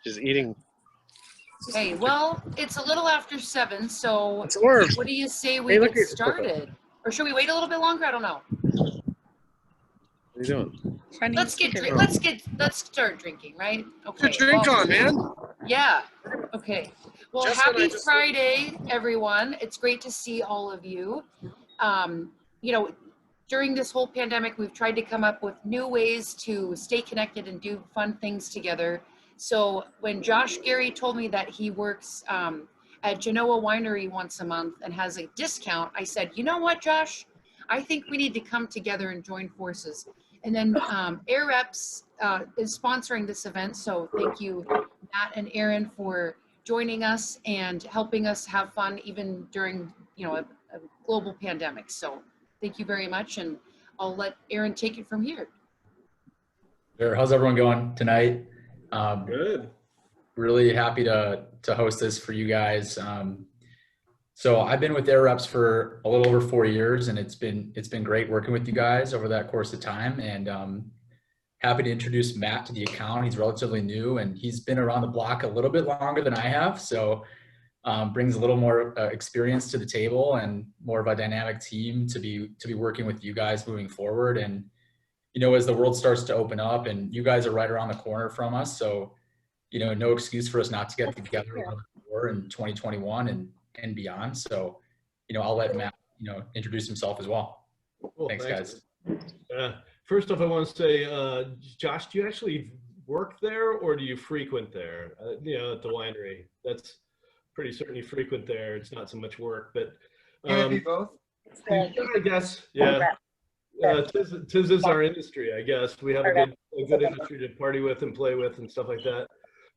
Just eating. Hey, well, it's a little after 7, so It's warm. what do you say we get started? Or should we wait a little bit longer? I don't know. What are you doing? Let's start drinking, right? Okay. Put your drink on, man. Yeah. Okay. Well, Just happy Friday, everyone. It's great to see all of you. You know, during this whole pandemic, we've tried to come up with new ways to stay connected and do fun things together. So when Josh Gary told me that he works at Genoa Winery once a month and has a discount, I said, you know what, Josh? I think we need to come together and join forces. And then Air Reps is sponsoring this event. So thank you, Matt and Aaron, for joining us and helping us have fun even during, you know, a global pandemic. So thank you very much. And I'll let Aaron take it from here. Sure. How's everyone going tonight? Good. Really happy to host this for you guys. So I've been with Air Reps for a little over 4 years, and it's been great working with you guys over that course of time. And happy to introduce Matt to the account. He's relatively new, and he's been around the block a little bit longer than I have. So brings a little more experience to the table and more of a dynamic team to be working with you guys moving forward. And you know, as the world starts to open up, and you guys are right around the corner from us, so you know, no excuse for us not to get together in 2021 and beyond. So, you know, I'll let Matt, you know, introduce himself as well. Cool, thanks, guys. First off, I want to say, Josh, do you actually work there or do you frequent there? You know, at the winery. That's pretty certainly frequent there. It's not so much work, but Maybe both. I guess, yeah. Tis is our industry, I guess. We have a good industry to party with and play with and stuff like that.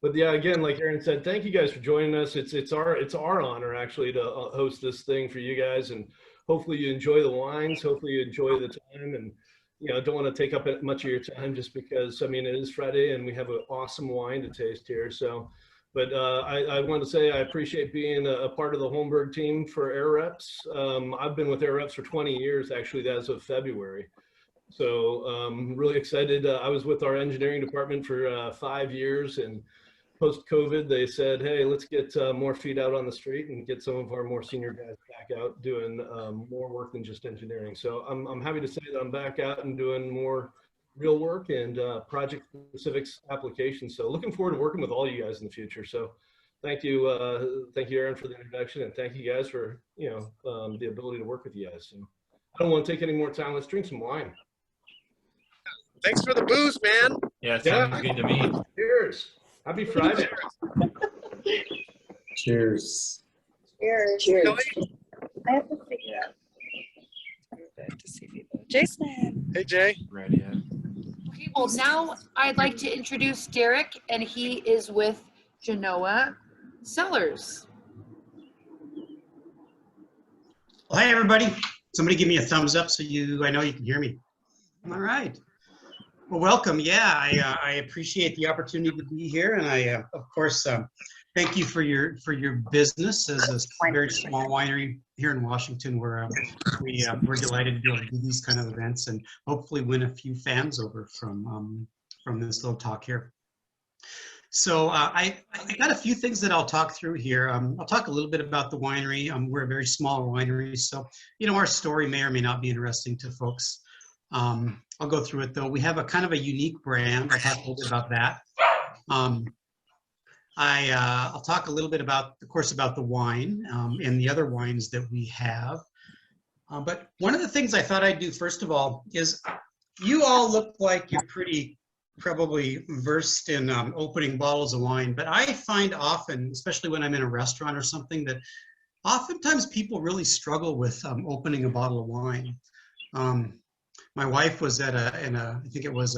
But yeah, again, like Aaron said, thank you guys for joining us. It's our honor actually to host this thing for you guys, and hopefully you enjoy the wines. Hopefully you enjoy the time, and you know, don't want to take up much of your time just because, I mean, it is Friday and we have an awesome wine to taste here. So, but I want to say I appreciate being a part of the Holmberg team for Air Reps. I've been with Air Reps for 20 years, actually, as of February. So really excited. I was with our engineering department for 5 years, and post-COVID, they said, hey, let's get more feet out on the street and get some of our more senior guys back out doing more work than just engineering. So I'm happy to say that I'm back out and doing more real work and project-specific applications. So looking forward to working with all you guys in the future. So thank you, Aaron, for the introduction, and thank you guys for, you know, the ability to work with you guys. So I don't want to take any more time. Let's drink some wine. Thanks for the booze, man. Yeah, it sounds good to me. Cheers. Happy Friday. Cheers. Cheers. Kelly? I have to figure out. To see people. Jason. Hey, Jay. Ready? Okay, well, now I'd like to introduce Derek, and he is with Genoa Cellars. Well, hey, everybody. Somebody give me a thumbs up so I know you can hear me. All right. Well, welcome. Yeah, I appreciate the opportunity to be here, and I, of course, thank you for your business as a very small winery here in Washington, where we're delighted to be able to do these kind of events and hopefully win a few fans over from this little talk here. So I got a few things that I'll talk through here. I'll talk a little bit about the winery. We're a very small winery, so you know, our story may or may not be interesting to folks. I'll go through it though. We have a kind of a unique brand. I'll talk a little bit about that. I'll talk a little bit about, of course, about the wine and the other wines that we have. But one of the things I thought I'd do first of all is, you all look like you're pretty probably versed in opening bottles of wine, but I find often, especially when I'm in a restaurant or something, that oftentimes people really struggle with opening a bottle of wine. My wife was at I think it was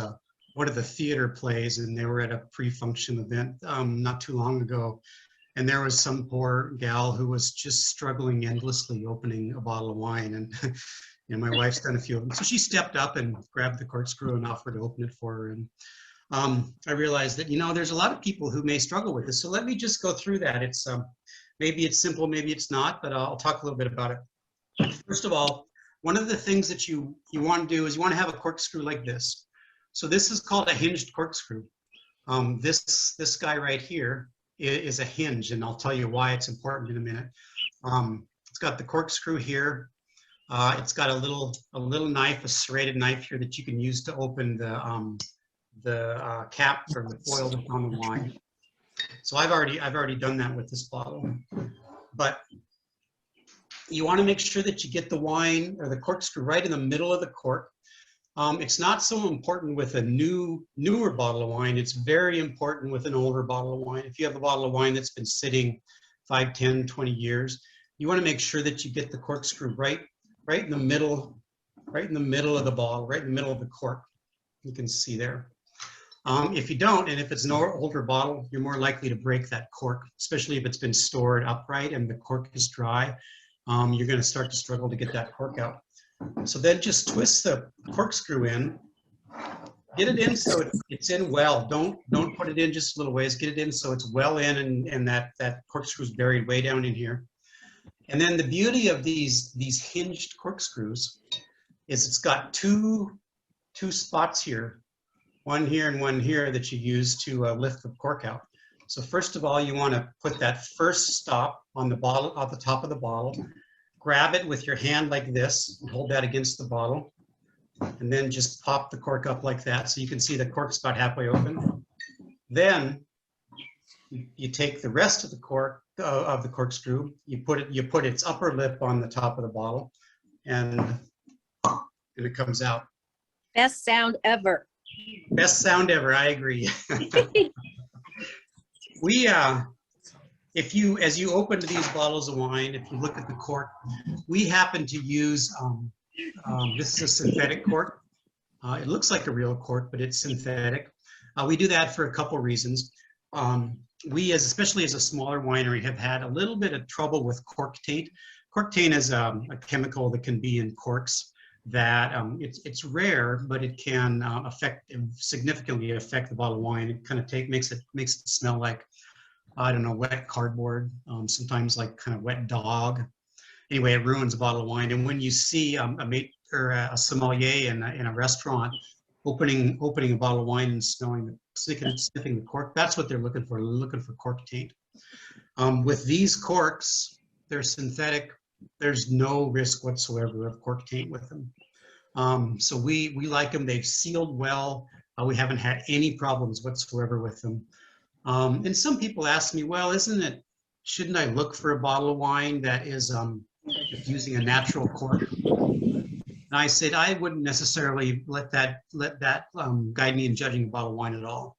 one of the theater plays, and they were at a pre-function event not too long ago, and there was some poor gal who was just struggling endlessly opening a bottle of wine, and you know, my wife's done a few of them, so she stepped up and grabbed the corkscrew and offered to open it for her. And I realized that, you know, there's a lot of people who may struggle with this, so let me just go through that. It's maybe it's simple, maybe it's not, but I'll talk a little bit about it. First of all, one of the things that you want to do is you want to have a corkscrew like this. So this is called a hinged corkscrew. This guy right here is a hinge, and I'll tell you why it's important in a minute. It's got the corkscrew here. It's got a little knife, a serrated knife here that you can use to open the cap or the foil that's on the wine. So I've already done that with this bottle. But you want to make sure that you get the wine or the corkscrew right in the middle of the cork. It's not so important with a newer bottle of wine. It's very important with an older bottle of wine. If you have a bottle of wine that's been sitting 5, 10, 20 years, you want to make sure that you get the corkscrew right in the middle of the bottle, right in the middle of the cork. You can see there. If you don't, and if it's an older bottle, you're more likely to break that cork, especially if it's been stored upright and the cork is dry. You're going to start to struggle to get that cork out. So then just twist the corkscrew in, get it in so it's in well. Don't put it in just a little ways. Get it in so it's well in, and that corkscrew is buried way down in here. And then the beauty of these hinged corkscrews is it's got two spots here, one here and one here, that you use to lift the cork out. So first of all, you want to put that first stop on the bottle, at the top of the bottle. Grab it with your hand like this and hold that against the bottle, and then just pop the cork up like that so you can see the cork's about halfway open. Then you take the rest of the cork of the corkscrew, you put its upper lip on the top of the bottle, and it comes out. Best sound ever. Best sound ever, I agree. As you open these bottles of wine, if you look at the cork, we happen to use, this is a synthetic cork. It looks like a real cork, but it's synthetic. We do that for a couple reasons. We, especially as a smaller winery, have had a little bit of trouble with cork taint. Cork taint is a chemical that can be in corks that it's rare, but it can significantly affect the bottle of wine. It kind of makes it smell like, I don't know, wet cardboard, sometimes like kind of wet dog. Anyway, it ruins a bottle of wine. And when you see a mate or a sommelier in a restaurant opening a bottle of wine and sniffing the cork, that's what they're looking for. They're looking for cork taint. With these corks, they're synthetic. There's no risk whatsoever of cork taint with them. So we like them. They've sealed well. We haven't had any problems whatsoever with them. And some people ask me, well, shouldn't I look for a bottle of wine that is using a natural cork? And I said, I wouldn't necessarily let that guide me in judging a bottle of wine at all.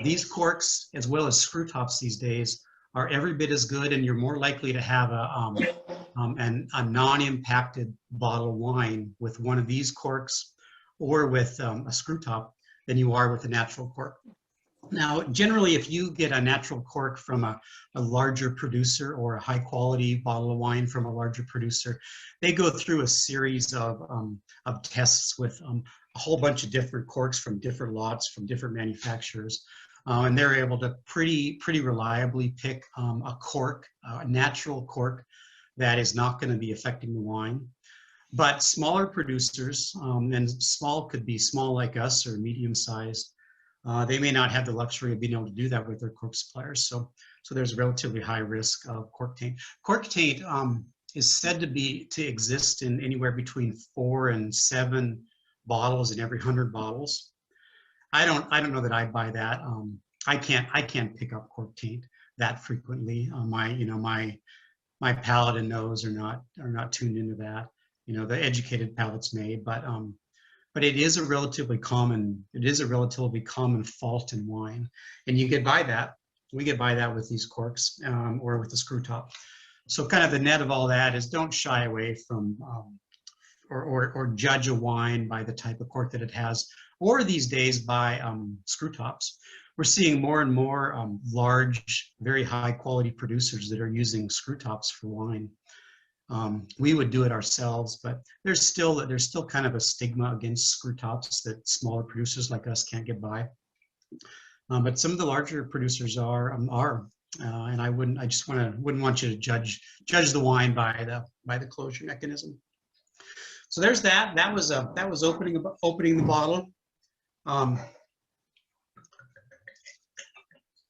These corks, as well as screw tops these days, are every bit as good, and you're more likely to have a non-impacted bottle of wine with one of these corks or with a screw top than you are with a natural cork. Now, generally, if you get a natural cork from a larger producer or a high quality bottle of wine from a larger producer, they go through a series of tests with a whole bunch of different corks from different lots from different manufacturers. And they're able to pretty reliably pick a cork, a natural cork that is not going to be affecting the wine. But smaller producers, and small could be small like us or medium sized, they may not have the luxury of being able to do that with their cork suppliers. So there's relatively high risk of cork taint. Cork taint is said to exist in anywhere between 4 and 7 bottles in every 100 bottles. I don't know that I buy that. I can't pick up cork taint that frequently. My palate and nose are not tuned into that. The educated palates may, but it is a relatively common fault in wine, and you get by that. We get by that with these corks or with the screw top. So kind of the net of all that is don't shy away from or judge a wine by the type of cork that it has, or these days by screw tops. We're seeing more and more large, very high quality producers that are using screw tops for wine. We would do it ourselves, but there's still kind of a stigma against screw tops that smaller producers like us can't get by. But some of the larger producers are, and I just wouldn't want you to judge the wine by the closure mechanism. So there's that. That was opening the bottle.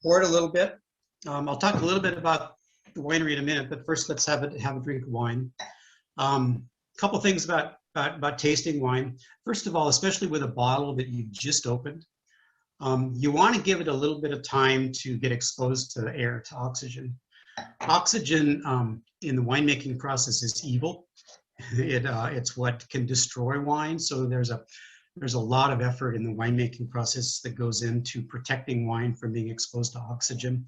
pour it a little bit. I'll talk a little bit about the winery in a minute, but first let's have a drink of wine. A couple things about tasting wine. First of all, especially with a bottle that you've just opened, you want to give it a little bit of time to get exposed to air, to oxygen. Oxygen in the winemaking process is evil. It's what can destroy wine. So there's a lot of effort in the winemaking process that goes into protecting wine from being exposed to oxygen.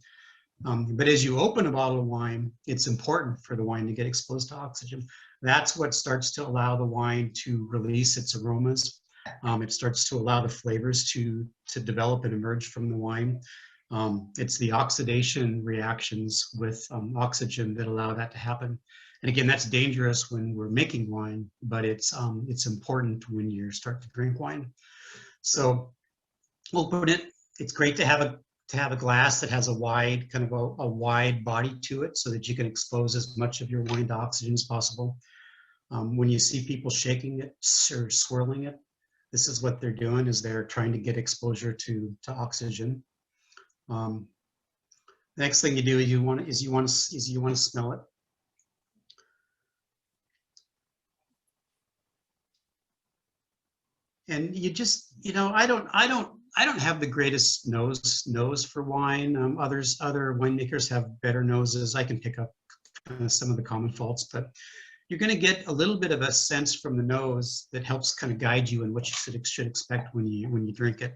But as you open a bottle of wine, it's important for the wine to get exposed to oxygen. That's what starts to allow the wine to release its aromas. It starts to allow the flavors to develop and emerge from the wine. It's the oxidation reactions with oxygen that allow that to happen. And again, that's dangerous when we're making wine, but it's important when you start to drink wine. So we'll put it. It's great to have a glass that has a wide a wide body to it, so that you can expose as much of your wine to oxygen as possible. When you see people shaking it or swirling it, this is what they're doing, is they're trying to get exposure to oxygen. The next thing you do is you want to smell it. And you just, I don't have the greatest nose for wine. Other winemakers have better noses. I can pick up some of the common faults, but you're going to get a little bit of a sense from the nose that helps kind of guide you in what you should expect when you drink it.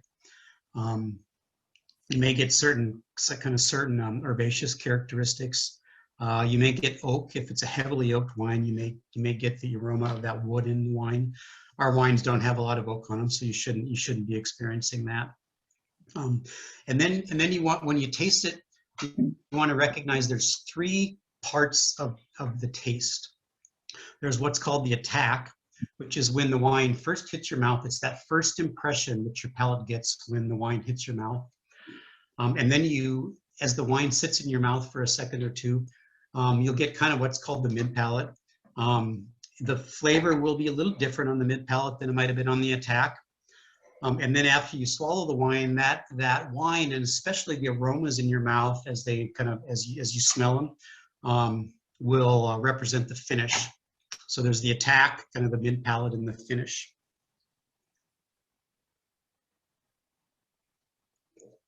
You may get certain herbaceous characteristics. You may get oak. If it's a heavily oaked wine, you may get the aroma of that wood in the wine. Our wines don't have a lot of oak on them, so you shouldn't be experiencing that. And then you want, when you taste it, you want to recognize there's three parts of the taste. There's what's called the attack, which is when the wine first hits your mouth. It's that first impression that your palate gets when the wine hits your mouth. And then as the wine sits in your mouth for a second or two, you'll get kind of what's called the mid palate. The flavor will be a little different on the mid palate than it might have been on the attack. And then after you swallow the wine, that wine, and especially the aromas in your mouth as you smell them, will represent the finish. So there's the attack, kind of the mid palate, and the finish.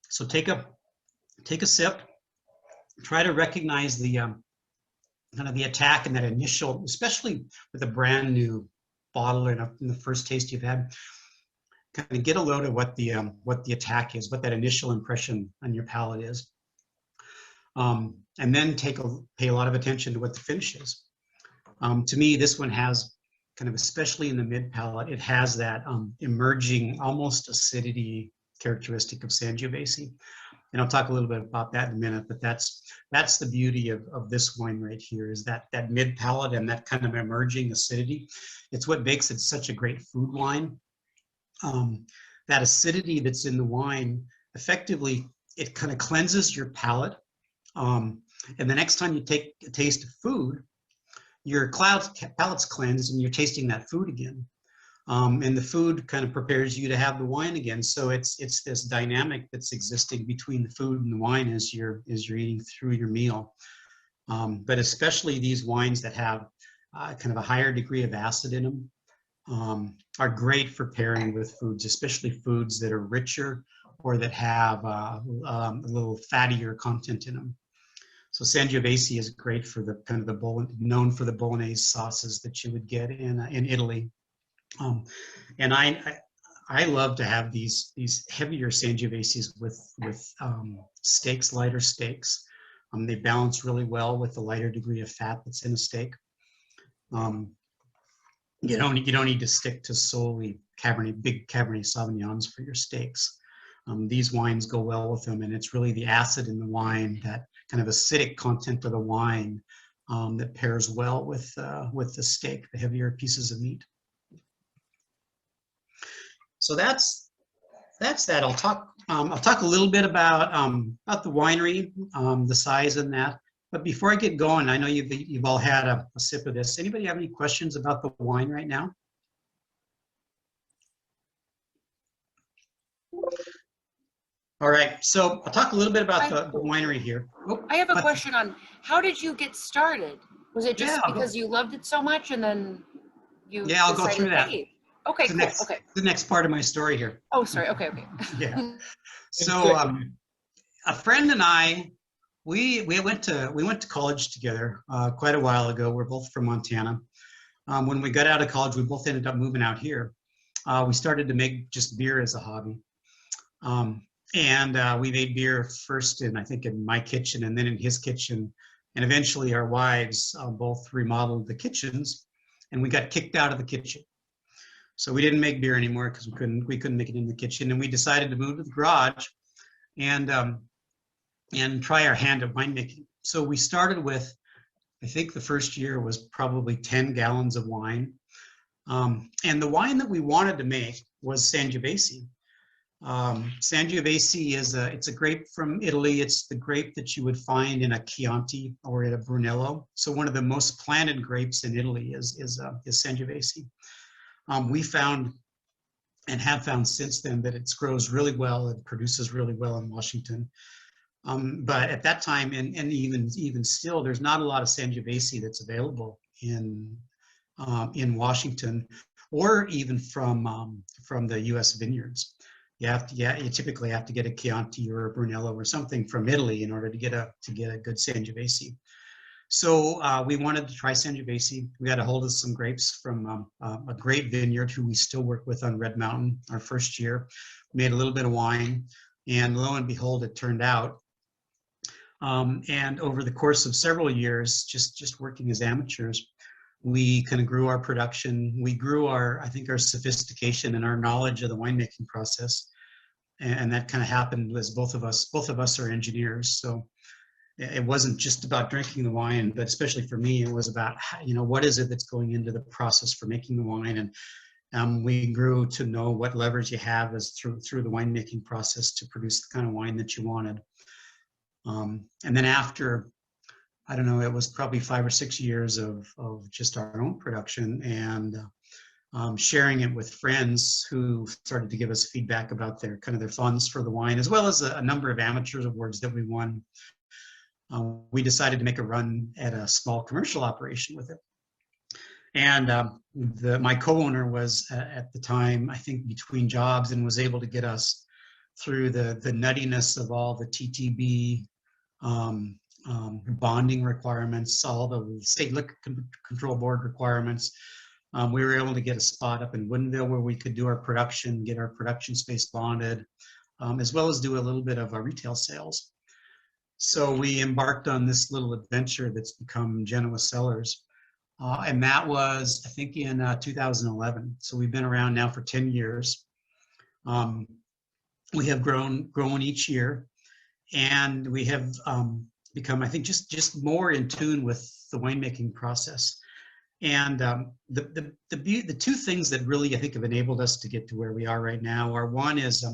So take a sip. Try to recognize the kind of the attack and that initial, especially with a brand new bottle and in the first taste you've had. Kind of get a load of what the attack is, what that initial impression on your palate is, and then pay a lot of attention to what the finish is. To me, this one has kind of, especially in the mid palate, it has that emerging almost acidity characteristic of Sangiovese. And I'll talk a little bit about that in a minute, but that's the beauty of this wine right here, is that mid palate and that kind of emerging acidity. It's what makes it such a great food wine. That acidity that's in the wine, effectively, it kind of cleanses your palate. And the next time you take a taste of food, your palate's cleansed and you're tasting that food again. And the food kind of prepares you to have the wine again. So it's this dynamic that's existing between the food and the wine as you're eating through your meal. But especially these wines that have kind of a higher degree of acid in them are great for pairing with foods, especially foods that are richer or that have a little fattier content in them. So Sangiovese is great for the kind of known for the bolognese sauces that you would get in Italy. And I love to have these heavier Sangioveses with steaks, lighter steaks. They balance really well with the lighter degree of fat that's in a steak. You don't need to stick to solely big Cabernet Sauvignons for your steaks. These wines go well with them, and it's really the acid in the wine, that kind of acidic content of the wine, that pairs well with the steak, the heavier pieces of meat. So that's that. I'll talk a little bit about the winery, the size and that. But before I get going, I know you've all had a sip of this. Anybody have any questions about the wine right now? All right, so I'll talk a little bit about the winery here. Oh, I have a but- question on how did you get started? Was it just Yeah, because you loved it so much and then you Yeah, I'll go decided, through that. hey, okay, the cool, next, okay. the next part of my story here. Oh, sorry, okay. Yeah. So a friend and I, we went to college together quite a while ago. We're both from Montana. When we got out of college, we both ended up moving out here. We started to make just beer as a hobby. We made beer first I think in my kitchen and then in his kitchen. And eventually our wives both remodeled the kitchens and we got kicked out of the kitchen. So we didn't make beer anymore because we couldn't make it in the kitchen. And we decided to move to the garage and try our hand at winemaking. So we started with, I think the first year was probably 10 gallons of wine. And the wine that we wanted to make was Sangiovese. Sangiovese it's a grape from Italy. It's the grape that you would find in a Chianti or in a Brunello. So one of the most planted grapes in Italy is Sangiovese. We found and have found since then that it grows really well and produces really well in Washington. But at that time, and even still, there's not a lot of Sangiovese that's available in Washington, or even from the U.S. vineyards. You typically have to get a Chianti or a Brunello or something from Italy in order to get a good Sangiovese. So we wanted to try Sangiovese. We got a hold of some grapes from a great vineyard who we still work with on Red Mountain. Our first year, we made a little bit of wine, and lo and behold, it turned out. And over the course of several years, just working as amateurs, we kind of grew our production. We grew I think our sophistication and our knowledge of the winemaking process. And that kind of happened as both of us are engineers. So it wasn't just about drinking the wine, but especially for me, it was about, what is it that's going into the process for making the wine. And we grew to know what levers you have as through the winemaking process to produce the kind of wine that you wanted. And then after, I don't know, it was probably 5 or 6 years of just our own production and sharing it with friends who started to give us feedback about their funds for the wine, as well as a number of amateur awards that we won. We decided to make a run at a small commercial operation with it. And my co-owner was at the time, I think, between jobs and was able to get us through the nuttiness of all the TTB bonding requirements, all the state liquor control board requirements. We were able to get a spot up in Woodinville where we could do our production, get our production space bonded, as well as do a little bit of our retail sales. So we embarked on this little adventure that's become Genoa Cellars. And that was, I think, in 2011. So we've been around now for 10 years. We have grown each year, and we have become, I think, just more in tune with the winemaking process. And the two things that really, I think, have enabled us to get to where we are right now are, one is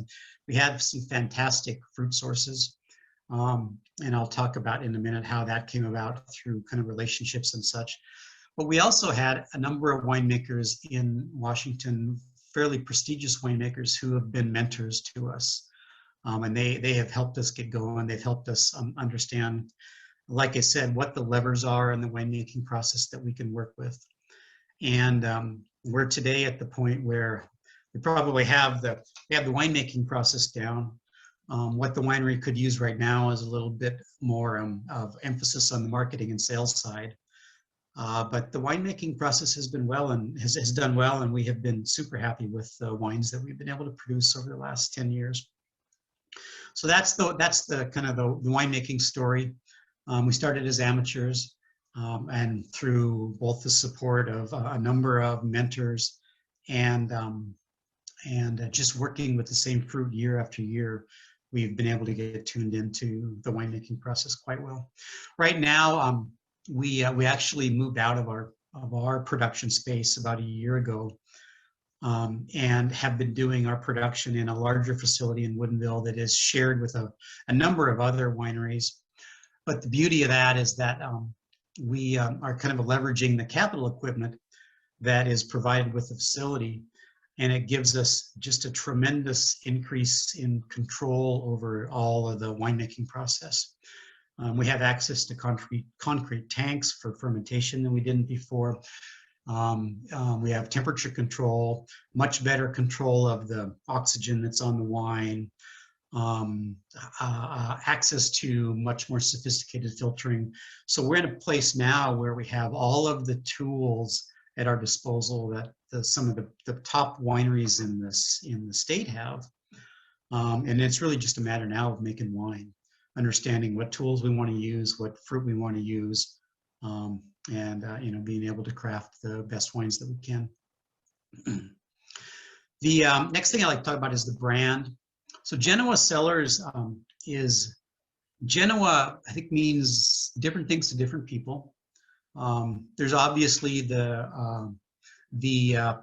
we have some fantastic fruit sources. And I'll talk about in a minute how that came about through kind of relationships and such. But we also had a number of winemakers in Washington, fairly prestigious winemakers who have been mentors to us. And they have helped us get going. They've helped us understand, like I said, what the levers are in the winemaking process that we can work with. And we're today at the point where we probably have the winemaking process down. What the winery could use right now is a little bit more of emphasis on the marketing and sales side. But the winemaking process has been has done well, and we have been super happy with the wines that we've been able to produce over the last 10 years. So that's the kind of the winemaking story. We started as amateurs, and through both the support of a number of mentors and just working with the same fruit year after year, we've been able to get tuned into the winemaking process quite well. Right now, we actually moved out of our production space about a year ago, and have been doing our production in a larger facility in Woodinville that is shared with a number of other wineries. But the beauty of that is that we are kind of leveraging the capital equipment that is provided with the facility and it gives us just a tremendous increase in control over all of the winemaking process. We have access to concrete tanks for fermentation than we didn't before. We have temperature control, much better control of the oxygen that's on the wine, access to much more sophisticated filtering. So we're in a place now where we have all of the tools at our disposal that some of the top wineries in the state have. And it's really just a matter now of making wine, understanding what tools we want to use, what fruit we want to use, and being able to craft the best wines that we can. The next thing I like to talk about is the brand. So Genoa Cellars is Genoa, I think, means different things to different people. There's obviously the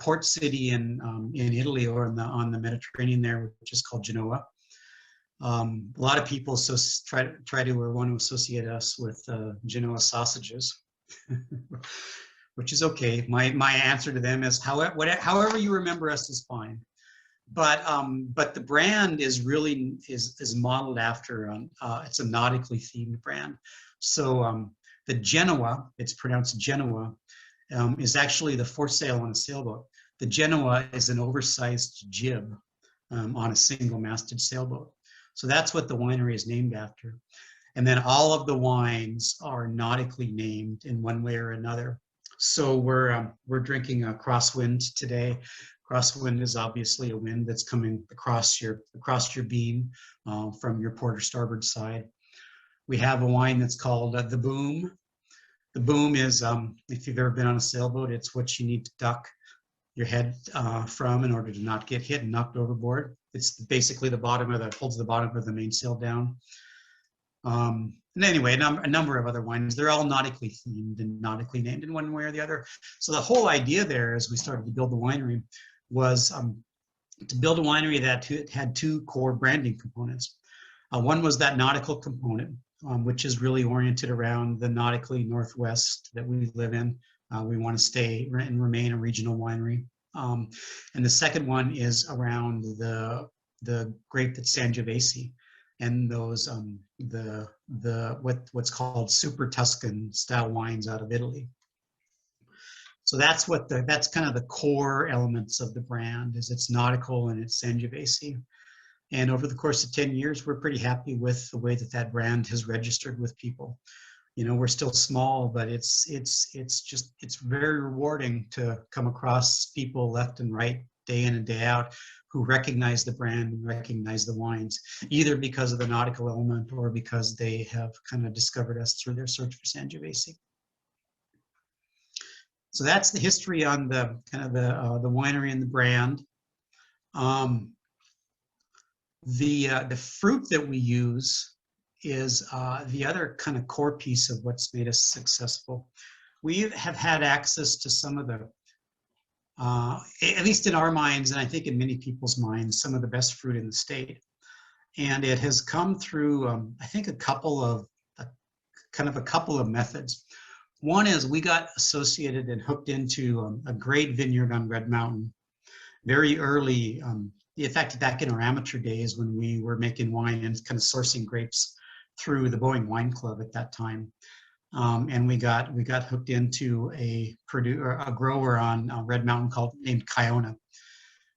port city in Italy or on the Mediterranean there, which is called Genoa. A lot of people try to or want to associate us with Genoa sausages, which is okay. My answer to them is however you remember us is fine. But the brand is really is modeled after it's a nautically themed brand. So the Genoa, it's pronounced Genoa, is actually the foresail on a sailboat. The Genoa is an oversized jib on a single-masted sailboat. So that's what the winery is named after. And then all of the wines are nautically named in one way or another. So we're drinking a crosswind today. Crosswind is obviously a wind that's coming across your beam from your port or starboard side. We have a wine that's called the Boom. The Boom is, if you've ever been on a sailboat, it's what you need to duck your head from in order to not get hit and knocked overboard. It's basically holds the bottom of the mainsail down. And anyway, a number of other wines. They're all nautically themed and nautically named in one way or the other. So the whole idea there, as we started to build the winery, was to build a winery that had two core branding components. One was that nautical component, which is really oriented around the nautically northwest that we live in. We want to stay and remain a regional winery. And the second one is around the grape that's Sangiovese and those what's called super Tuscan style wines out of Italy. So that's kind of the core elements of the brand, is it's nautical and it's Sangiovese. And over the course of 10 years, we're pretty happy with the way that brand has registered with people. We're still small, but it's very rewarding to come across people left and right, day in and day out, who recognize the brand and recognize the wines, either because of the nautical element or because they have kind of discovered us through their search for Sangiovese. So that's the history on the kind of the winery and the brand. The fruit that we use is the other kind of core piece of what's made us successful. We have had access to some of the, at least in our minds, and I think in many people's minds, some of the best fruit in the state. And it has come through, I think, a couple of methods. One is we got associated and hooked into a great vineyard on Red Mountain very early. In fact, back in our amateur days when we were making wine and kind of sourcing grapes through the Boeing Wine Club at that time. And we got hooked into a grower on Red Mountain named Kiona.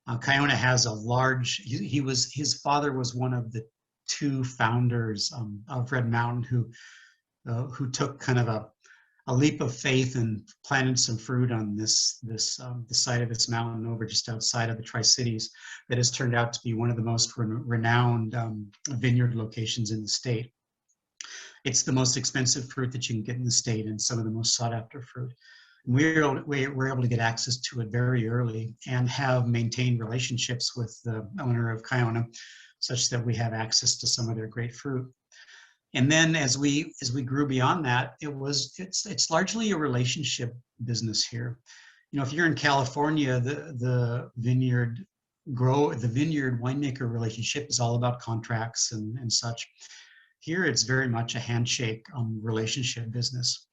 Kiona has a large, his father was one of the two founders of Red Mountain who took kind of a leap of faith and planted some fruit on the side of this mountain over just outside of the Tri-Cities that has turned out to be one of the most renowned vineyard locations in the state. It's the most expensive fruit that you can get in the state and some of the most sought after fruit. We're able to get access to it very early and have maintained relationships with the owner of Kiona such that we have access to some of their great fruit. And then as we grew beyond that, it's largely a relationship business here. If you're in California, the vineyard winemaker relationship is all about contracts and such. Here, it's very much a handshake relationship business.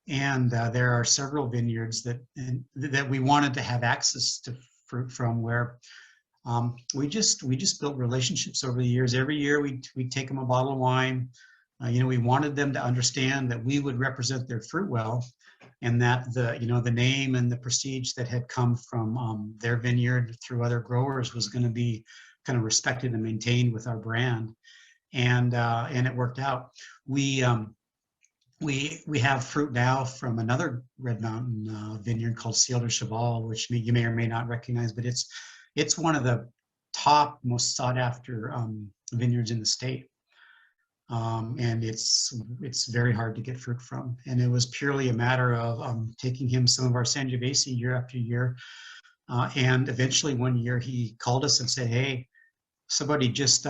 And there are several vineyards that we wanted to have access to fruit from, where we just built relationships over the years. Every year we take them a bottle of wine. We wanted them to understand that we would represent their fruit well, and that the name and the prestige that had come from their vineyard through other growers was going to be kind of respected and maintained with our brand. And it worked out. We have fruit now from another Red Mountain vineyard called Ciel de Cheval, which you may or may not recognize, but it's one of the top, most sought after vineyards in the state. And it's very hard to get fruit from. And it was purely a matter of taking him some of our Sangiovese year after year. And eventually one year he called us and said, "Hey, somebody just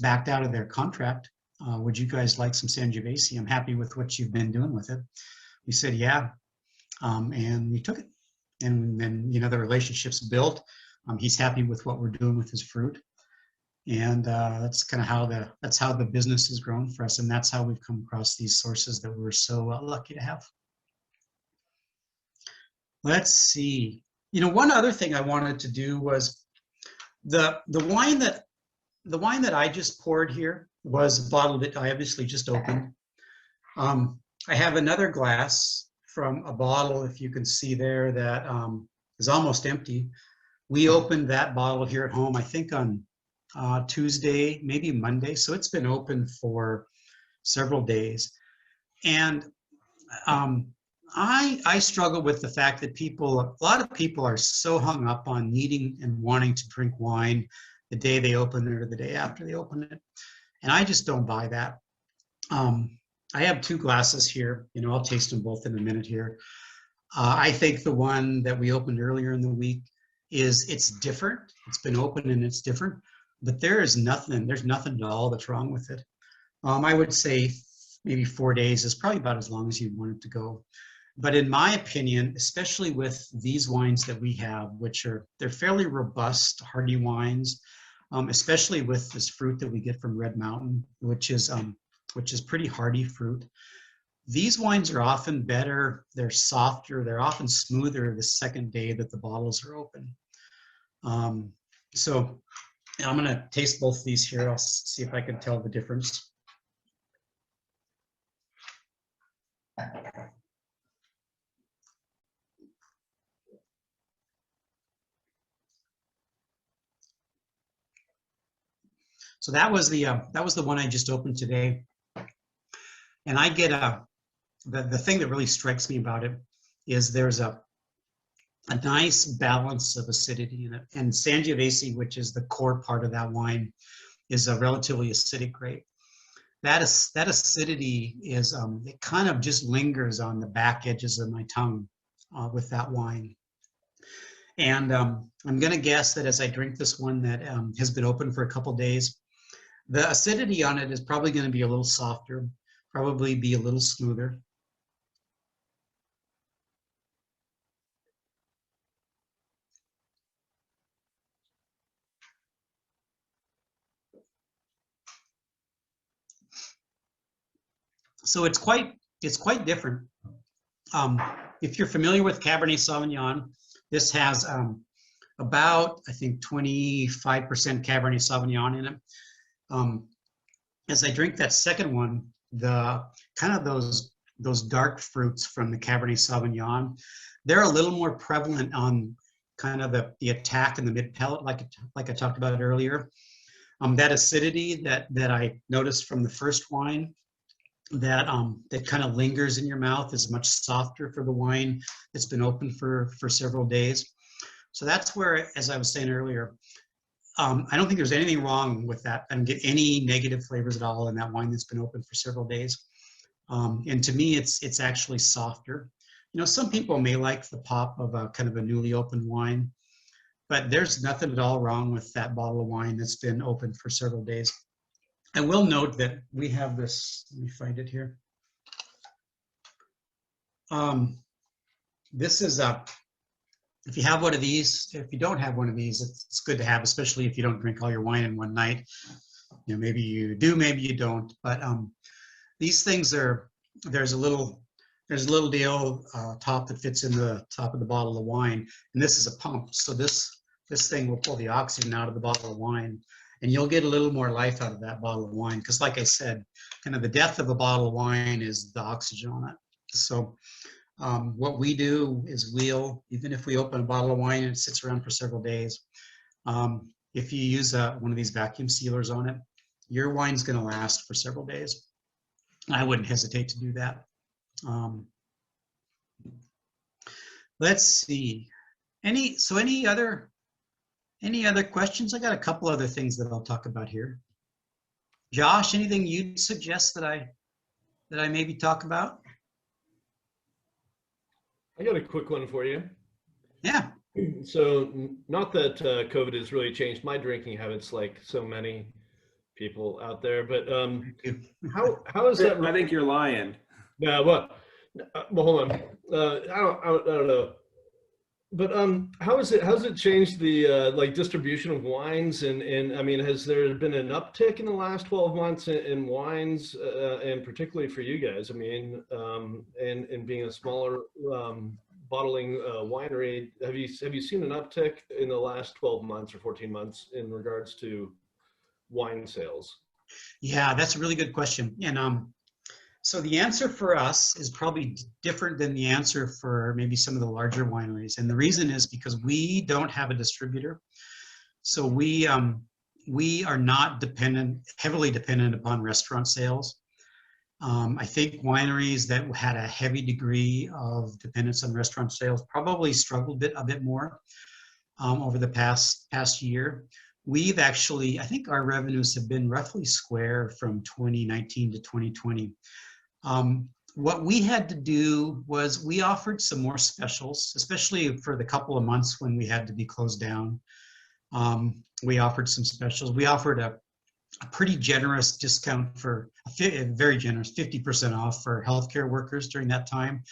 backed out of their contract. Would you guys like some Sangiovese? I'm happy with what you've been doing with it." We said, "Yeah." And we took it. And then, the relationship's built. He's happy with what we're doing with his fruit. And that's kind of how the business has grown for us. And that's how we've come across these sources that we're so lucky to have. Let's see. One other thing I wanted to do was the wine that I just poured here was a bottle that I obviously just opened. I have another glass from a bottle, if you can see there, that is almost empty. We opened that bottle here at home, I think on Tuesday, maybe Monday. So it's been open for several days. And I struggle with the fact that a lot of people are so hung up on needing and wanting to drink wine the day they open it or the day after they open it. And I just don't buy that. I have two glasses here. I'll taste them both in a minute here. I think the one that we opened earlier in the week it's different. It's been open and it's different, but there's nothing at all that's wrong with it. I would say maybe 4 days is probably about as long as you'd want it to go. But in my opinion, especially with these wines that we have, they're fairly robust, hardy wines, especially with this fruit that we get from Red Mountain, which is pretty hardy fruit. These wines are often better, they're softer, they're often smoother the second day that the bottles are open. So I'm gonna taste both of these here. I'll see if I can tell the difference. So that was the one I just opened today. And I get the thing that really strikes me about it is there's a nice balance of acidity in it. And Sangiovese, which is the core part of that wine, is a relatively acidic grape. That acidity is, it kind of just lingers on the back edges of my tongue with that wine. And I'm gonna guess that as I drink this one that has been open for a couple days, the acidity on it is probably gonna be a little softer, probably be a little smoother. So it's quite different. If you're familiar with Cabernet Sauvignon, this has about, I think, 25% Cabernet Sauvignon in it. As I drink that second one, the kind of those dark fruits from the Cabernet Sauvignon, they're a little more prevalent on kind of the attack in the mid palate, like I talked about earlier. That acidity that I noticed from the first wine, that kind of lingers in your mouth, is much softer for the wine that's been open for several days. So that's where, as I was saying earlier, I don't think there's anything wrong with that. I don't get any negative flavors at all in that wine that's been open for several days. And to me, it's actually softer. Some people may like the pop of a kind of a newly opened wine, but there's nothing at all wrong with that bottle of wine that's been open for several days. I will note that we have this, let me find it here. This is if you have one of these, if you don't have one of these, it's good to have, especially if you don't drink all your wine in one night. Maybe you do, maybe you don't. But these things there's a little deal top that fits in the top of the bottle of wine, and this is a pump. So this this thing will pull the oxygen out of the bottle of wine, and you'll get a little more life out of that bottle of wine. Because like I said, kind of the death of a bottle of wine is the oxygen on it. So what we do is even if we open a bottle of wine and it sits around for several days, if you use one of these vacuum sealers on it, your wine's going to last for several days. I wouldn't hesitate to do that. Let's see. Any other questions? I got a couple other things that I'll talk about here. Josh, anything you'd suggest that I maybe talk about? I got a quick one for you. Yeah. So not that COVID has really changed my drinking habits like so many people out there, but how is that? I think you're lying. Yeah, well, hold on. I don't know. But how's it changed the like distribution of wines and I mean, has there been an uptick in the last 12 months in wines and particularly for you guys? I mean, and being a smaller bottling winery, have you seen an uptick in the last 12 months or 14 months in regards to wine sales? Yeah, that's a really good question. And so the answer for us is probably different than the answer for maybe some of the larger wineries. And the reason is because we don't have a distributor. So we are not heavily dependent upon restaurant sales. I think wineries that had a heavy degree of dependence on restaurant sales probably struggled a bit more over the past year. We've actually, I think our revenues have been roughly square from 2019 to 2020. What we had to do was we offered some more specials, especially for the couple of months when we had to be closed down. We offered some specials. We offered a pretty generous discount very generous, 50% off for healthcare workers during that time.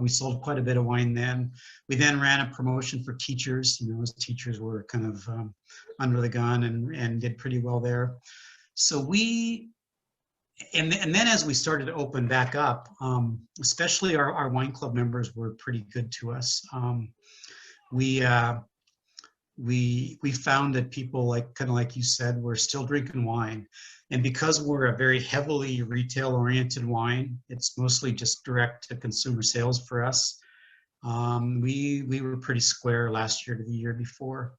We sold quite a bit of wine then. We then ran a promotion for teachers. You know, as teachers were kind of under the gun and did pretty well there. So and then as we started to open back up, especially our wine club members were pretty good to us. We found that people kind of like you said, were still drinking wine. And because we're a very heavily retail oriented wine, it's mostly just direct to consumer sales for us. We were pretty square last year to the year before.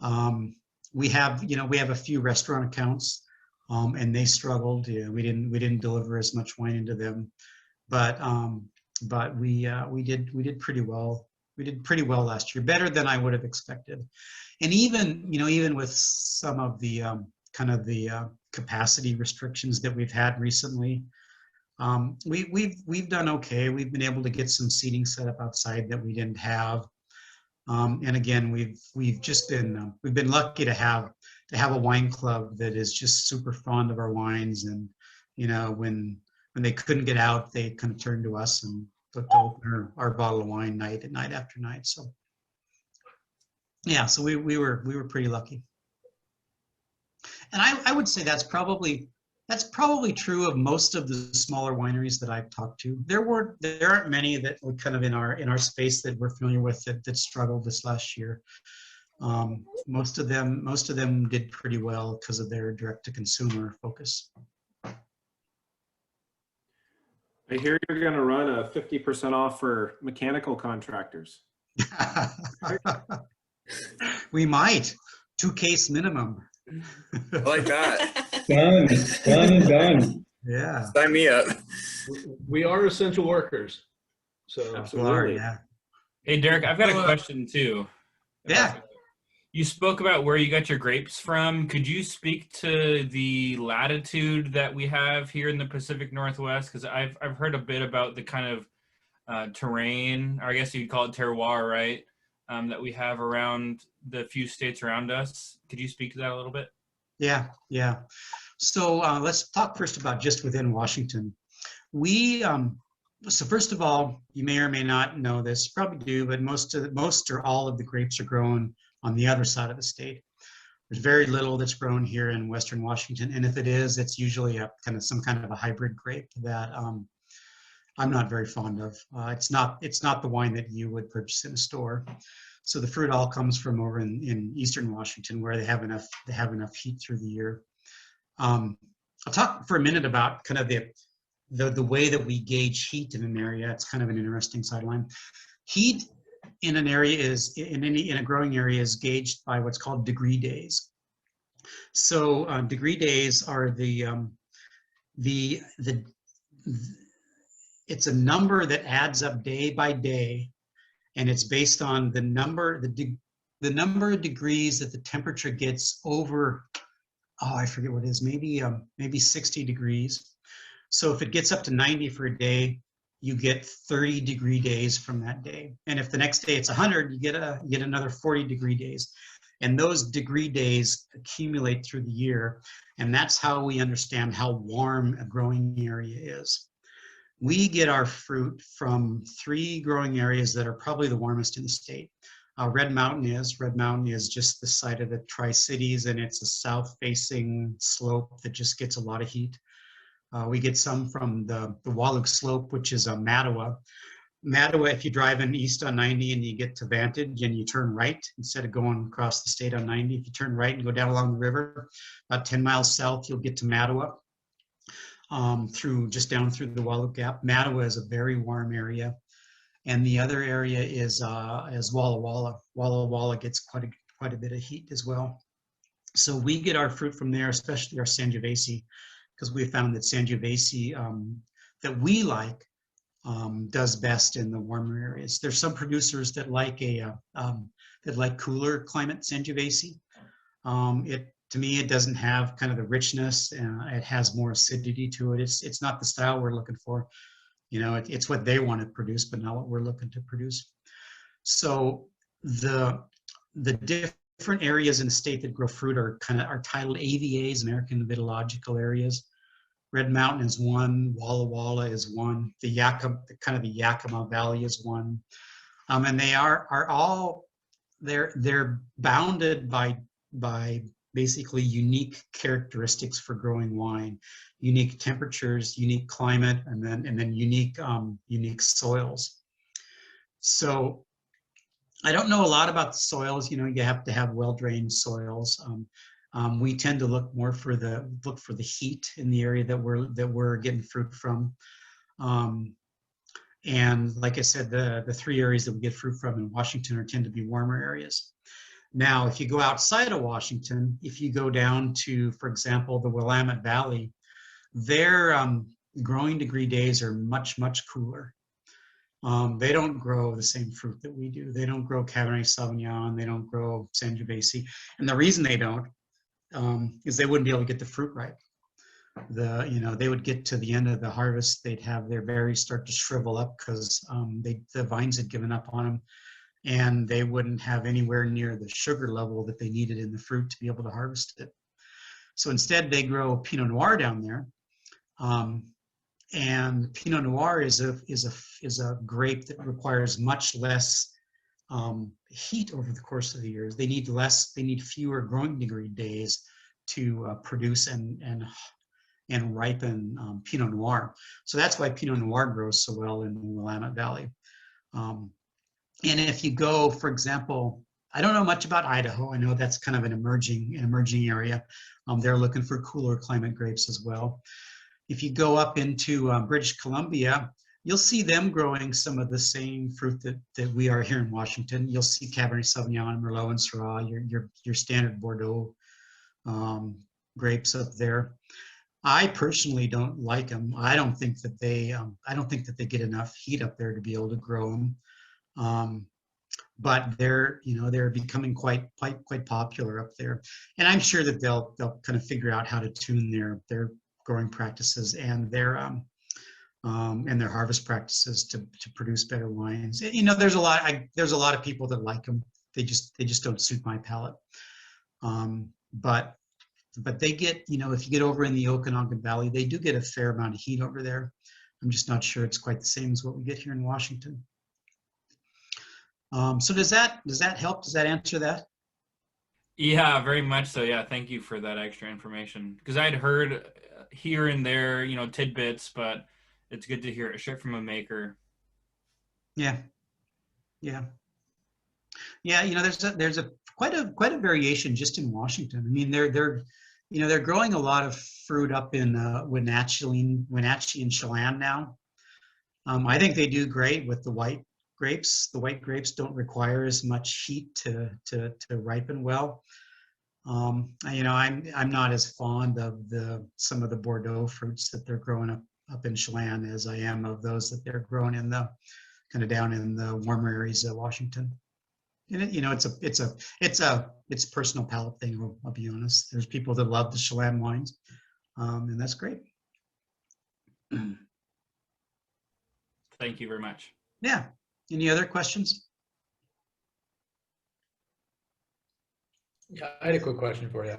We have a few restaurant accounts, and they struggled. Yeah, we didn't deliver as much wine into them, but we did pretty well. We did pretty well last year, better than I would have expected. And even with some of the kind of the capacity restrictions that we've had recently, we've done okay. We've been able to get some seating set up outside that we didn't have. And again, we've been lucky to have a wine club that is just super fond of our wines. And when they couldn't get out, they kind of turned to us and looked to open our bottle of wine night after night. So yeah, so we were pretty lucky. And I would say that's probably true of most of the smaller wineries that I've talked to. There aren't many that were kind of in our space that we're familiar with that struggled this last year. Most of them did pretty well because of their direct to consumer focus. I hear you're going to run a 50% off for mechanical contractors. We might. 2-case minimum. I like that. Done. Yeah. Sign me up. We are essential workers. So Absolutely. Yeah. Hey, Derek, I've got a question too. Yeah. You spoke about where you got your grapes from. Could you speak to the latitude that we have here in the Pacific Northwest? Because I've heard a bit about the kind of terrain, or I guess you'd call it terroir, right? That we have around the few states around us. Could you speak to that a little bit? Yeah. So let's talk first about just within Washington. So first of all, you may or may not know this, probably do, but most or all of the grapes are grown on the other side of the state. There's very little that's grown here in Western Washington, and if it is, it's usually some kind of a hybrid grape that I'm not very fond of. It's not the wine that you would purchase in a store. So the fruit all comes from over in Eastern Washington, where they have enough heat through the year. I'll talk for a minute about kind of the way that we gauge heat in an area. It's kind of an interesting sideline. Heat in an area in a growing area is gauged by what's called degree days. So degree days are it's a number that adds up day by day, and it's based on the number of degrees that the temperature gets over. Oh, I forget what it is. Maybe 60 degrees. So if it gets up to 90 for a day, you get 30 degree days from that day. And if the next day it's 100, you get another 40 degree days. And those degree days accumulate through the year. And that's how we understand how warm a growing area is. We get our fruit from 3 growing areas that are probably the warmest in the state. Red Mountain is just the site of the Tri-Cities, and it's a south-facing slope that just gets a lot of heat. We get some from the Wallach Slope, which is a Mattawa. Mattawa, if you drive in east on 90 and you get to Vantage and you turn right, instead of going across the state on 90, if you turn right and go down along the river, about 10 miles south, you'll get to Mattawa, down through the Wallach Gap. Mattawa is a very warm area. And the other area is Walla Walla. Walla Walla gets quite a bit of heat as well. So we get our fruit from there, especially our Sangiovese, because we found that Sangiovese that we like does best in the warmer areas. There's some producers that like cooler climate Sangiovese. To me, it doesn't have kind of the richness, and it has more acidity to it. It's not the style we're looking for. You know, it's what they want to produce, but not what we're looking to produce. So the different areas in the state that grow fruit are titled AVAs, American Vitilogical Areas. Red Mountain is one, Walla Walla is one, the Yakima Valley is one, and they are all they're bounded by basically unique characteristics for growing wine, unique temperatures, unique climate, and then unique soils. So I don't know a lot about the soils. You know, you have to have well-drained soils. We tend to look more for the heat in the area that we're getting fruit from. And like I said, the 3 areas that we get fruit from in Washington tend to be warmer areas. Now, if you go outside of Washington, if you go down to, for example, the Willamette Valley, their growing degree days are much, much cooler. They don't grow the same fruit that we do. They don't grow Cabernet Sauvignon. They don't grow Sangiovese. And the reason they don't is they wouldn't be able to get the fruit ripe. They would get to the end of the harvest, they'd have their berries start to shrivel up because the vines had given up on them, and they wouldn't have anywhere near the sugar level that they needed in the fruit to be able to harvest it. So instead, they grow Pinot Noir down there, and Pinot Noir is a grape that requires much less heat over the course of the years. They need fewer growing degree days to produce and ripen Pinot Noir. So that's why Pinot Noir grows so well in the Willamette Valley. And if you go, for example, I don't know much about Idaho. I know that's kind of an emerging area. They're looking for cooler climate grapes as well. If you go up into British Columbia, you'll see them growing some of the same fruit that we are here in Washington. You'll see Cabernet Sauvignon, Merlot, and Syrah, your standard Bordeaux grapes up there. I personally don't like them. I don't think that they get enough heat up there to be able to grow them. But they're becoming quite popular up there, and I'm sure that they'll kind of figure out how to tune their growing practices and their harvest practices to produce better wines. You know, there's a lot of people that like them. They just don't suit my palate. But they get, if you get over in the Okanagan Valley, they do get a fair amount of heat over there. I'm just not sure it's quite the same as what we get here in Washington. So does that help? Does that answer that? Yeah, very much so. Yeah, thank you for that extra information. Because I'd heard here and there, tidbits, but it's good to hear it straight from a maker. Yeah, yeah, yeah. You know, there's a quite a variation just in Washington. I mean, they're growing a lot of fruit up in Wenatchee and Chelan now. I think they do great with the white grapes. The white grapes don't require as much heat to ripen well. You know, I'm not as fond of some of the Bordeaux fruits that they're growing up in Chelan as I am of those that they're growing in the kind of down in the warmer areas of Washington. And you know, it's personal palate thing. I'll be honest. There's people that love the Chelan wines, and that's great. Thank you very much. Yeah. Any other questions? Yeah, I had a quick question for you.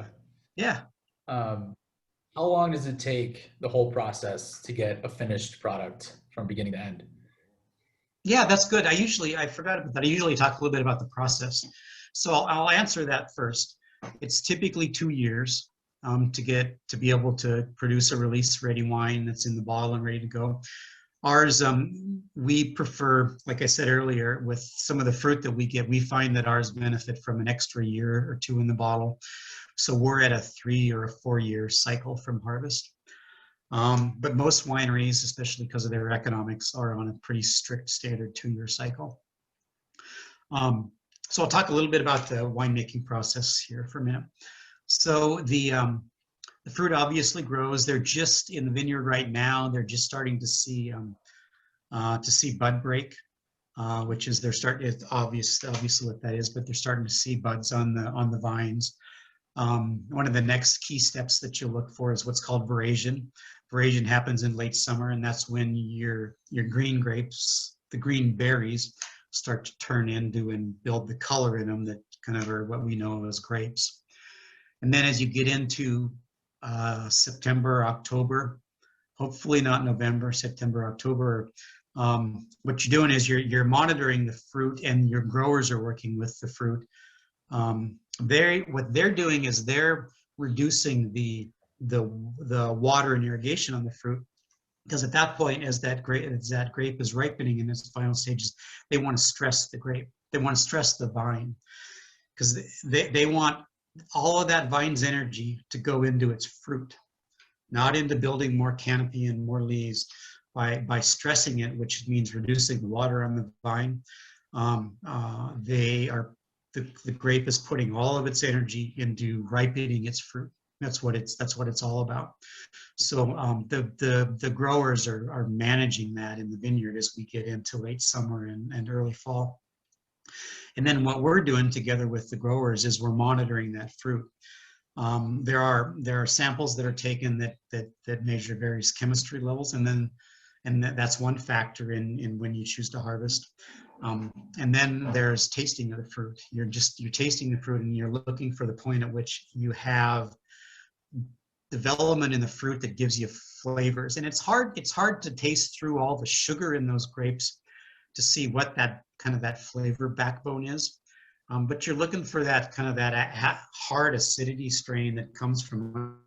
Yeah. How long does it take the whole process to get a finished product from beginning to end? Yeah, that's good. I forgot about that. I usually talk a little bit about the process. So I'll answer that first. It's typically 2 years to be able to produce a release ready wine that's in the bottle and ready to go. Ours, we prefer, like I said earlier, with some of the fruit that we get, we find that ours benefit from an extra year or two in the bottle. So we're at a 3 or a 4 year cycle from harvest. But most wineries, especially because of their economics, are on a pretty strict standard 2 year cycle. So I'll talk a little bit about the winemaking process here for a minute. So the fruit obviously grows. They're just in the vineyard right now. They're just starting to see bud break, which is it's obviously what that is, but they're starting to see buds on the vines. One of the next key steps that you'll look for is what's called veraison. Veraison happens in late summer, and that's when your green grapes, the green berries, start to turn into and build the color in them that kind of are what we know as grapes. And then as you get into September, October, hopefully not November, September, October, what you're doing is you're monitoring the fruit, and your growers are working with the fruit. What they're doing is they're reducing the water and irrigation on the fruit, because at that point, as that grape is ripening in its final stages, they want to stress the grape. They want to stress the vine, because they want all of that vine's energy to go into its fruit, not into building more canopy and more leaves. By stressing it, which means reducing the water on the vine, the grape is putting all of its energy into ripening its fruit. That's what it's all about. So the growers are managing that in the vineyard as we get into late summer and early fall. And then what we're doing together with the growers is we're monitoring that fruit. There are samples that are taken that measure various chemistry levels, and that's one factor in when you choose to harvest. And then there's tasting of the fruit. You're tasting the fruit, and you're looking for the point at which you have development in the fruit that gives you flavors. And it's hard to taste through all the sugar in those grapes to see what that flavor backbone is. But you're looking for that hard acidity strain that comes from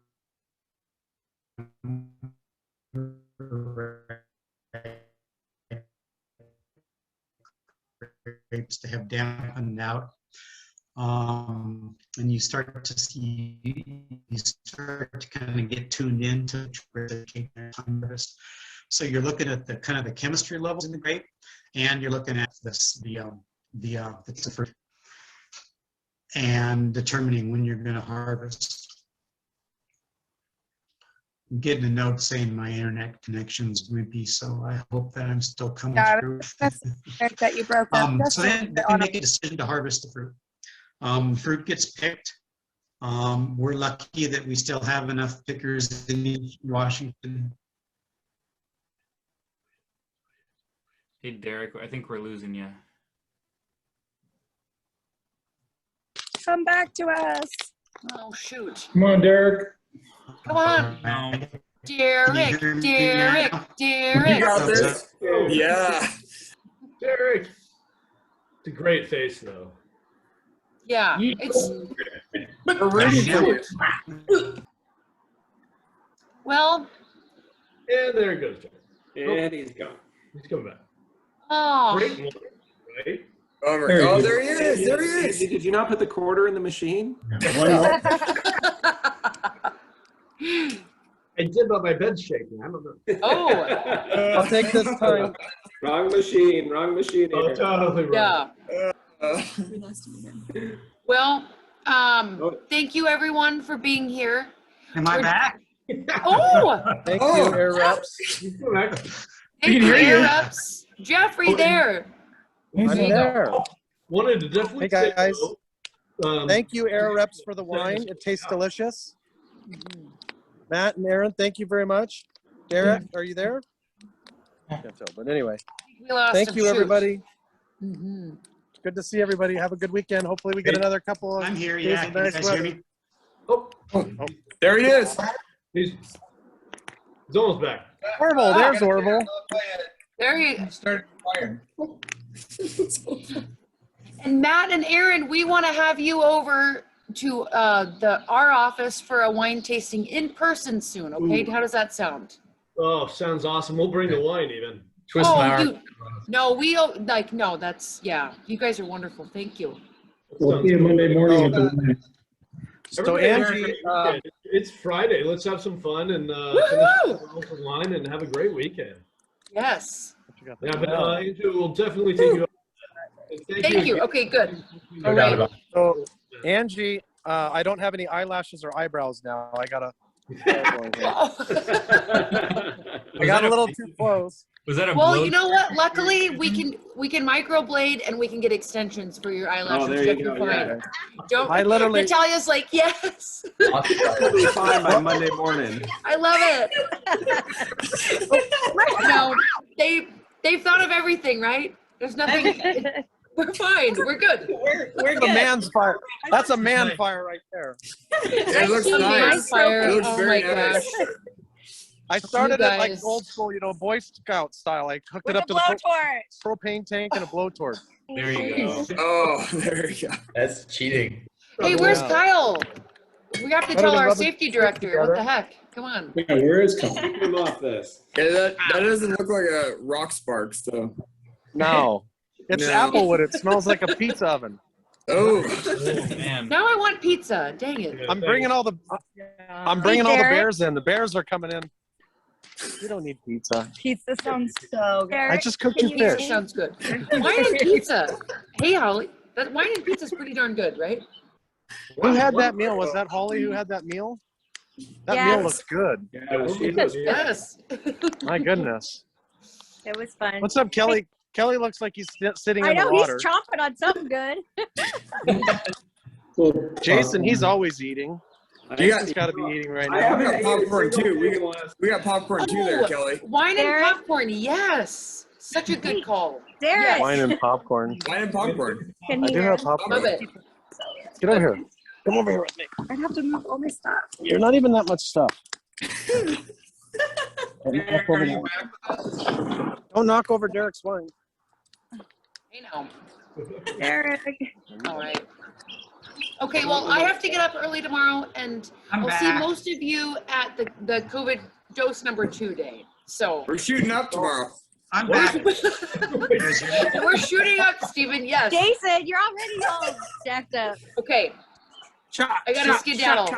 grapes to have dampened out. And you start to kind of get tuned into harvest. So you're looking at the kind of the chemistry levels in the grape, and you're looking at the fruit, and determining when you're going to harvest. I'm getting a note saying my internet connection's wimpy, so I hope that I'm still coming through. That's that you broke up. So then you make a decision to harvest the fruit. Fruit gets picked. We're lucky that we still have enough pickers in Washington. Hey, Derek, I think we're losing you. Come back to us. Oh, shoot. Come on, Derek. Come on. No. Derek. You got this? Yeah. Derek. It's a great face, though. Yeah, it's, We're rooting for you. well, And there it goes, Derek. And he's gone. He's coming back. Oh, Great one, right? Oh, there he is. There he is. Did you not put the quarter in the machine? One more. I did, but my bed's shaking. I don't know. oh, I'll take this time. Wrong machine. Wrong machine. Oh, Here. totally right. yeah. Well, thank you everyone for being here. Am I back? Oh, Thank you, Air Reps. He's coming back. thank you, Air Reps. Jeffrey there. I'm there. Wanted to definitely Hey, guys. say, though, Thank you, Air Reps, for the wine. It tastes delicious. Matt and Aaron, thank you very much. Derek, are you there? Can't tell, but anyway, We lost thank him. you, Shoot. everybody. Mhm. Good to see everybody. Have a good weekend. Hopefully, we get another couple of I'm here, days yeah. of Can you nice guys hear weather. me? Oh, There he is. he's almost back. Orville, there's Orville. There you. Started fire. And Matt and Aaron, we want to have you over to our office for a wine tasting in person soon. Okay, Ooh. how does that sound? Oh, sounds awesome. We'll bring the wine even. Twist my arm. No, that's, yeah, you guys are wonderful. Thank you. We'll see you Monday morning at the wine. So Everybody have a Angie, great weekend. It's Friday. Let's have some fun and finish the wine and have a great weekend. Yes. Yeah, but Angie will definitely take you. And Thank you. again. Okay, good. No doubt about it. So Angie, I don't have any eyelashes or eyebrows now. I got a little too close. Was that a Well, blow? you know what? Luckily, we can microblade and we can get extensions for your eyelashes. Oh, there Jeff, you you're go, yeah. fine. Don't. I literally- Natalia's like, yes. It'll be fine by Monday morning. I love it. No, they've thought of everything, right? There's nothing. We're fine. We're good. We're That's a good. man's fire. That's a man fire right there. It looks Man nice. fire. It looks Oh very my nice. gosh. I started it like guys. old school, Boy Scout style. I hooked With it a up to the blowtorch. propane tank and a blowtorch. There you go. Oh, there you go. That's cheating. Hey, where's Yeah. Kyle? We have to Better tell than our rubbing safety director. What the heck? Come on. Yeah, where is Colin? Keep him off this. Yeah, that doesn't look like a rock sparks though. No. It's No. applewood. It smells like a pizza oven. Oh, Oh, man. Now I want pizza. Dang it. I'm bringing all the bears in. The bears are coming in. You don't need pizza. Pizza sounds so good. I just cooked Can you you Pizza fish. sounds good. Wine and pizza. Hey, Holly. That wine and pizza is pretty darn good, right? Who had that meal? Was that Holly who had that meal? That meal Yes. looks good. Yeah, she was Yes. My goodness. It was fun. What's up, Kelly? Kelly looks like he's sitting I in the know he's water. chomping on something good. Cool. Jason, he's always eating. You got- Jason's got to be eating right I now. we haven't got ate a popcorn single too. thing in the last- We got popcorn too there, Oh, Kelly. Wine and Derek? popcorn. Yes. Such a good call. Derek, Yes. Wine and popcorn. Wine and popcorn. can I you do hear? have popcorn. Love it. Get over here. Come over here with me. I'd have to move all my stuff. You're not even that much stuff. Derek, are you back with us? Don't knock over Derek's wine. Hey now. Derek. All right. Okay, well, I have to get up early tomorrow, and I'm I'll see back. most of you at the COVID dose number 2 day. So We're shooting up tomorrow. I'm back. we're shooting up, Stephen. Yes. Jason, you're already all stacked up. Okay. I gotta skedaddle.